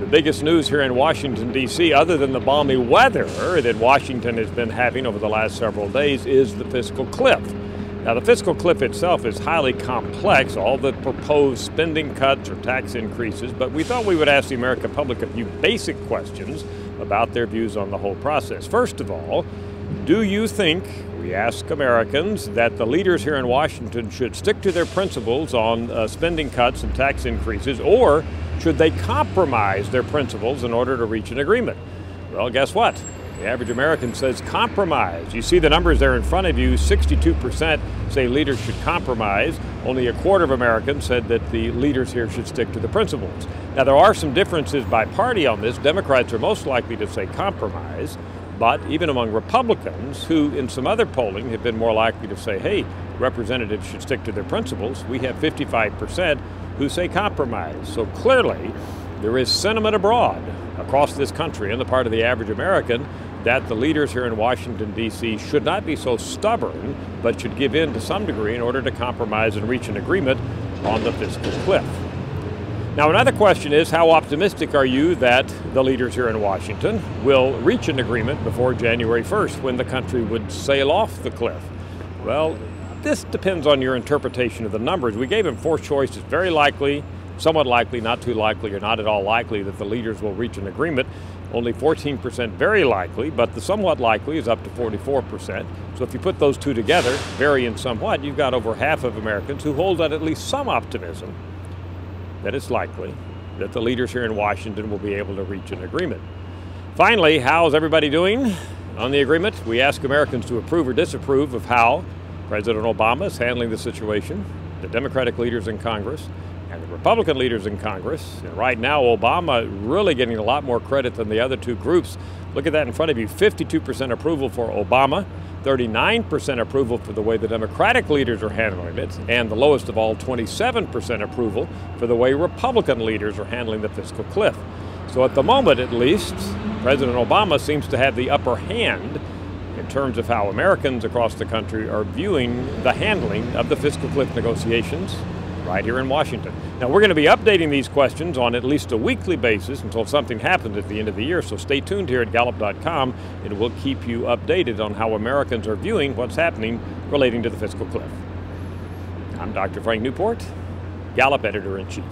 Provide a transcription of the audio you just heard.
The biggest news here in Washington, D.C., other than the balmy weather that Washington has been having over the last several days, is the fiscal cliff. Now, the fiscal cliff itself is highly complex, all the proposed spending cuts or tax increases, but we thought we would ask the American public a few basic questions about their views on the whole process. First of all, do you think, we ask Americans, that the leaders here in Washington should stick to their principles on spending cuts and tax increases, or should they compromise their principles in order to reach an agreement? Well, guess what? The average American says compromise. You see the numbers there in front of you. 62% say leaders should compromise. Only a quarter of Americans said that the leaders here should stick to the principles. Now, there are some differences by party on this. Democrats are most likely to say compromise, but even among Republicans, who in some other polling have been more likely to say, hey, representatives should stick to their principles, we have 55% who say compromise. So clearly, there is sentiment abroad across this country on the part of the average American that the leaders here in Washington, D.C. should not be so stubborn, but should give in to some degree in order to compromise and reach an agreement on the fiscal cliff. Now, another question is, how optimistic are you that the leaders here in Washington will reach an agreement before January 1st, when the country would sail off the cliff? Well, this depends on your interpretation of the numbers. We gave them four choices: very likely, somewhat likely, not too likely, or not at all likely that the leaders will reach an agreement. Only 14% very likely, but the somewhat likely is up to 44%. So if you put those two together, very and somewhat, you've got over half of Americans who hold out at least some optimism that it's likely that the leaders here in Washington will be able to reach an agreement. Finally, how's everybody doing on the agreement? We ask Americans to approve or disapprove of how President Obama is handling the situation, the Democratic leaders in Congress, and the Republican leaders in Congress. And right now, Obama really getting a lot more credit than the other two groups. Look at that in front of you. 52% approval for Obama, 39% approval for the way the Democratic leaders are handling it, and the lowest of all, 27% approval for the way Republican leaders are handling the fiscal cliff. So at the moment, at least, President Obama seems to have the upper hand in terms of how Americans across the country are viewing the handling of the fiscal cliff negotiations right here in Washington. Now, we're going to be updating these questions on at least a weekly basis until something happens at the end of the year, so stay tuned here at Gallup.com, and we'll keep you updated on how Americans are viewing what's happening relating to the fiscal cliff. I'm Dr. Frank Newport, Gallup Editor-in-Chief.